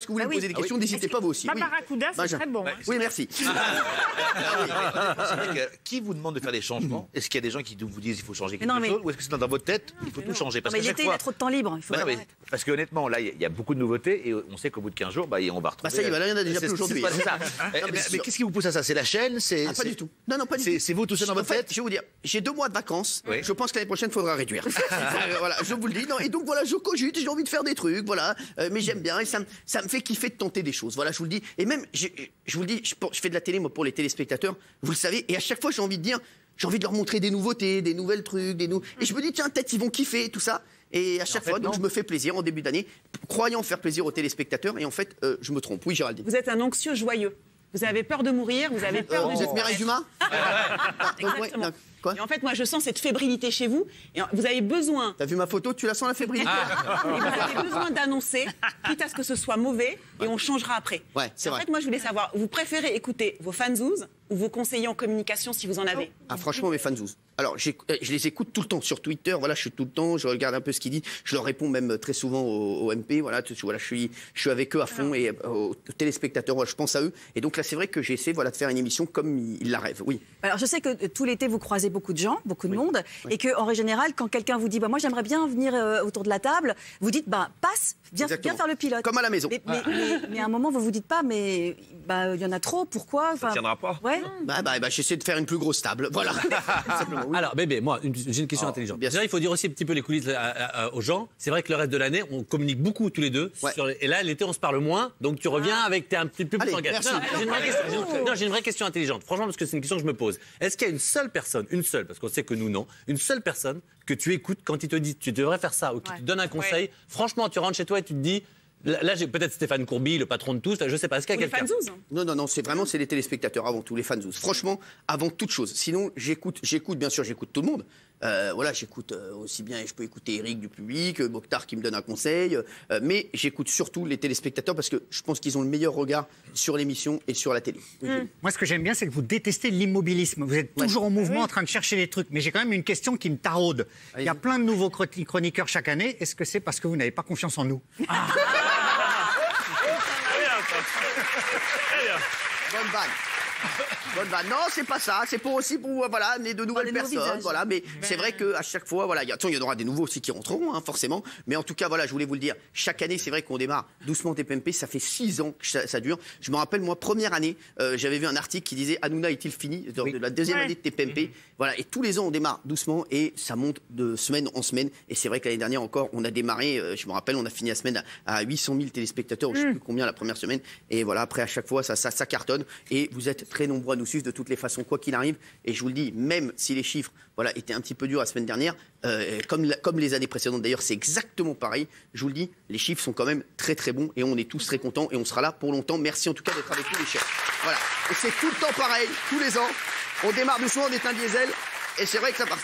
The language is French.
que vous voulez me poser des questions, n'hésitez pas vous aussi. Barracuda, c'est très bon. Oui, merci. Qui vous demande de faire des changements? Est-ce qu'il y a des gens qui vous disent qu'il faut changer quelque chose? Ou est-ce que c'est dans votre tête, il faut tout changer? Parce que l'été, il a trop de temps libre. Parce que honnêtement, là, il y a beaucoup de nouveautés et on sait qu'au bout de 15 jours, on va retrouver... ça y est, là, il y en a déjà plus aujourd'hui. Mais qu'est-ce qui vous pousse à ça? C'est la chaîne? Pas du tout. Non, pas du tout. C'est vous tout seul dans votre tête? Je vais vous dire, j'ai 2 mois de vacances. Je pense que l'année prochaine, il faudra réduire. Voilà, je vous le dis. Non, et donc voilà, je cogite, j'ai envie de faire des trucs, voilà. Mais j'aime bien et ça me fait kiffer de tenter des choses. Voilà, je vous le dis. Et même, je vous le dis, je fais de la télé, moi, pour les téléspectateurs, vous le savez. Et à chaque fois, j'ai envie de leur montrer des nouveautés, des nouvelles trucs, et je me dis, tiens, peut-être ils vont kiffer, tout ça. Et à chaque fois, donc je me fais plaisir en début d'année, croyant faire plaisir aux téléspectateurs. Et en fait, je me trompe. Oui, Géraldine. Vous êtes un anxieux joyeux. Vous avez peur de mourir, vous avez peur de... Vous êtes Mireille Dumas? Exactement. Quoi? Et en fait, moi, je sens cette fébrilité chez vous. Et vous avez besoin... T'as vu ma photo? Tu la sens, la fébrilité? Et vous avez besoin d'annoncer, quitte à ce que ce soit mauvais, et on changera après. Ouais, c'est vrai. En fait, moi, je voulais savoir, vous préférez écouter vos fanzouz ou vos conseillers en communication, si vous en avez? Franchement, mes fanzouz. Alors, je les écoute tout le temps sur Twitter. Voilà, je suis tout le temps, je regarde un peu ce qu'ils disent. Je leur réponds même très souvent au MP. Voilà, je suis avec eux à fond et aux téléspectateurs. Voilà, je pense à eux. Et donc là, c'est vrai que j'ai essayé de faire une émission comme ils la rêvent. Oui. Alors, je sais que tout l'été, vous croisez beaucoup de gens, beaucoup de monde, et qu'en règle générale, quand quelqu'un vous dit, moi, j'aimerais bien venir autour de la table, vous dites, passe, viens faire le pilote. Comme à la maison. Mais à un moment, vous vous dites pas, mais il y en a trop. Pourquoi? Ça tiendra pas. Ouais. J'essaie de faire une plus grosse table. Voilà. Alors, bébé, moi, j'ai une question intelligente. Déjà, il faut dire aussi un petit peu les coulisses aux gens. C'est vrai que le reste de l'année, on communique beaucoup tous les deux. Et là, l'été, on se parle moins. Donc, tu reviens avec... T'es un petit peu plus engagé. J'ai une vraie question intelligente. Franchement, parce que c'est une question que je me pose. Est-ce qu'il y a une seule personne, parce qu'on sait que nous, non, une seule personne que tu écoutes quand il te dit tu devrais faire ça ou qui te donne un conseil, franchement, tu rentres chez toi et tu te dis... Là, j'ai peut-être Stéphane Courby, le patron de tous, je sais pas, est-ce qu'il y a quelqu'un? Non, c'est les téléspectateurs avant tout, les fanzouz. Franchement, avant toute chose. Sinon, j'écoute bien sûr, j'écoute tout le monde. J'écoute aussi bien, je peux écouter Eric du public, Mokhtar qui me donne un conseil, mais j'écoute surtout les téléspectateurs parce que je pense qu'ils ont le meilleur regard sur l'émission et sur la télé. Moi, ce que j'aime bien, c'est que vous détestez l'immobilisme. Vous êtes toujours en mouvement, en train de chercher des trucs. Mais j'ai quand même une question qui me taraude. Il y a plein de nouveaux chroniqueurs chaque année. Est-ce que c'est parce que vous n'avez pas confiance en nous? Bonne vanne. Non, c'est pas ça. C'est pour amener de nouvelles personnes. Voilà, mais c'est vrai qu'à chaque fois, il y en aura des nouveaux aussi qui rentreront, forcément. Mais en tout cas, je voulais vous le dire. Chaque année, c'est vrai qu'on démarre doucement TPMP. Ça fait 6 ans que ça dure. Je me rappelle, moi, première année, j'avais vu un article qui disait Hanouna est-il fini de la deuxième année de TPMP. Voilà, et tous les ans, on démarre doucement et ça monte de semaine en semaine. Et c'est vrai que l'année dernière encore, on a démarré. Je me rappelle, on a fini la semaine à 800 000 téléspectateurs. Je ne sais plus combien la première semaine. Et voilà, après, à chaque fois, ça cartonne. Et vous êtes très nombreux à nous suivre de toutes les façons, quoi qu'il arrive. Et je vous le dis, même si les chiffres étaient un petit peu durs la semaine dernière, comme les années précédentes d'ailleurs, c'est exactement pareil. Je vous le dis, les chiffres sont quand même très très bons et on est tous très contents et on sera là pour longtemps. Merci en tout cas d'être avec nous les chefs. Voilà. Et c'est tout le temps pareil, tous les ans. On démarre doucement, on est un diesel et c'est vrai que ça part.